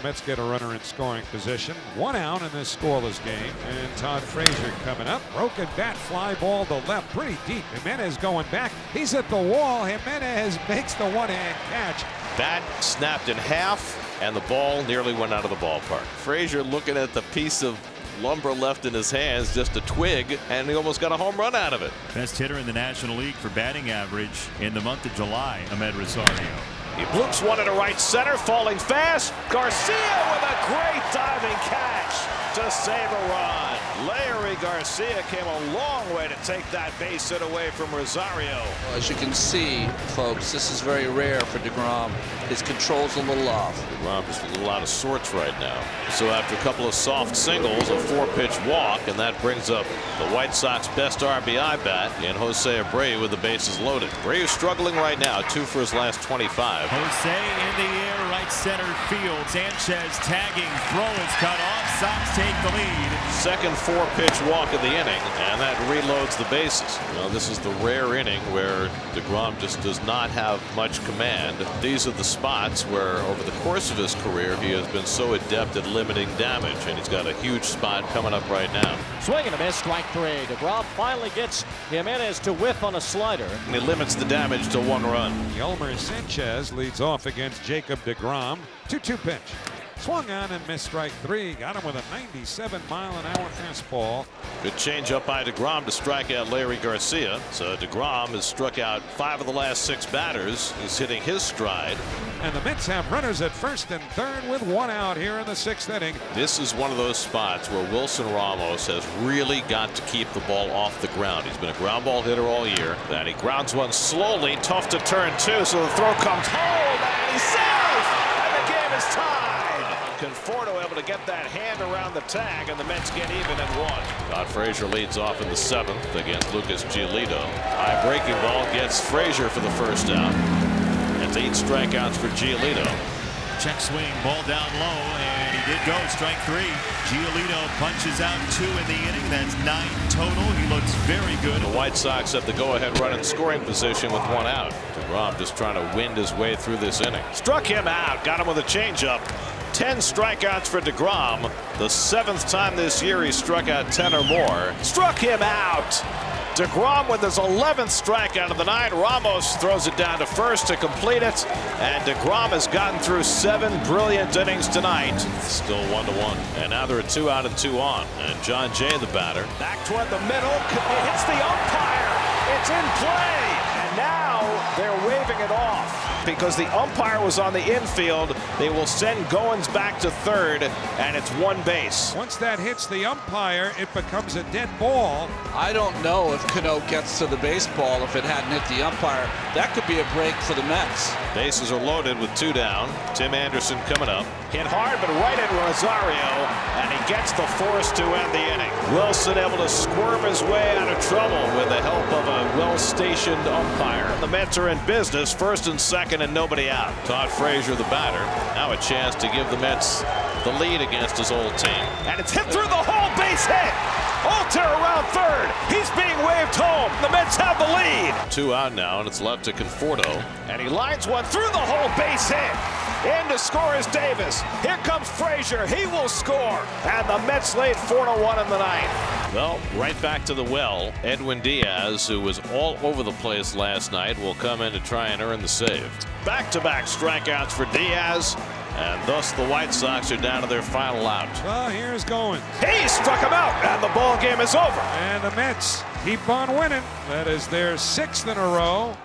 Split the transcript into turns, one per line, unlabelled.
Mets get a runner in scoring position. 1 out in this scoreless game. And Todd Frazier coming up. Broken bat, fly ball to left, pretty deep. Jimenez going back. He's at the wall. Jimenez makes the one-hand catch.
Bat snapped in half, and the ball nearly went out of the ballpark. Frazier looking at the piece of lumber left in his hands, just a twig, and he almost got a home run out of it.
Best hitter in the National League for batting average in the month of July, Ahmed Rosario.
He bloops one into right center, falling fast. Garcia with a great diving catch to save a run. Larry Garcia came a long way to take that base hit away from Rosario.
Well, as you can see, folks, this is very rare for DeGrom. His control's a little off.
DeGrom is a little out of sorts right now. So after a couple of soft singles, a 4-pitch walk, and that brings up the White Sox best RBI bat in Jose Abreu with the bases loaded. Abreu struggling right now, 2 for his last 25.
Jose in the air, right center field. Sanchez tagging, throw is cut off. Sox take the lead.
Second 4-pitch walk of the inning, and that reloads the bases. Well, this is the rare inning where DeGrom just does not have much command. These are the spots where over the course of his career he has been so adept at limiting damage, and he's got a huge spot coming up right now.
Swing and a miss, strike 3. DeGrom finally gets Jimenez to whiff on a slider.
And he limits the damage to 1 run.
Yelmer Sanchez leads off against Jacob DeGrom. 2-2 pitch. Swung on and missed strike 3. Got him with a 97-mile-an-hour fastball.
Good change up by DeGrom to strike out Larry Garcia. So DeGrom has struck out 5 of the last 6 batters. He's hitting his stride.
And the Mets have runners at first and third with 1 out here in the 6th inning.
This is one of those spots where Wilson Ramos has really got to keep the ball off the ground. He's been a ground ball hitter all year. And he grounds one slowly, tough to turn too. So the throw comes home, and he's safe. And the game is tied.
Conforto able to get that hand around the tag, and the Mets get even at 1.
Todd Frazier leads off in the 7th against Lucas Giolito. High breaking ball gets Frazier for the first out. That's 8 strikeouts for Giolito.
Check swing, ball down low, and he did go. Strike 3. Giolito punches out 2 in the inning. That's 9 total. He looks very good.
The White Sox have the go-ahead run in scoring position with 1 out. DeGrom just trying to wind his way through this inning.
Struck him out, got him with a changeup. 10 strikeouts for DeGrom. The 7th time this year he struck out 10 or more. Struck him out. DeGrom with his 11th strikeout of the night. Ramos throws it down to first to complete it. And DeGrom has gotten through 7 brilliant innings tonight.
Still 1-1. And now they're a 2 out and 2 on. And John Jay, the batter.
Back toward the middle. It hits the umpire. It's in play. And now they're waving it off. Because the umpire was on the infield, they will send Goins back to third, and it's 1 base.
Once that hits the umpire, it becomes a dead ball.
I don't know if Cano gets to the baseball if it hadn't hit the umpire. That could be a break for the Mets.
Bases are loaded with 2 down. Tim Anderson coming up.
Hit hard, but right at Rosario, and he gets the force to end the inning. Wilson able to squirm his way out of trouble with the help of a well-stationed umpire. The Mets are in business, 1st and 2nd, and nobody out.
Todd Frazier, the batter. Now a chance to give the Mets the lead against his old team.
And it's hit through the hole, base hit. Alter around third. He's being waved home. The Mets have the lead.
2 out now, and it's left to Conforto.
And he lines one through the hole, base hit. In to score is Davis. Here comes Frazier. He will score. And the Mets lead 4-1 in the 9th.
Well, right back to the well. Edwin Diaz, who was all over the place last night, will come in to try and earn the save.
Back-to-back strikeouts for Diaz. And thus the White Sox are down to their final out.
Well, here's going.
He struck him out, and the ball game is over.
And the Mets keep on winning. That is their 6th in a row.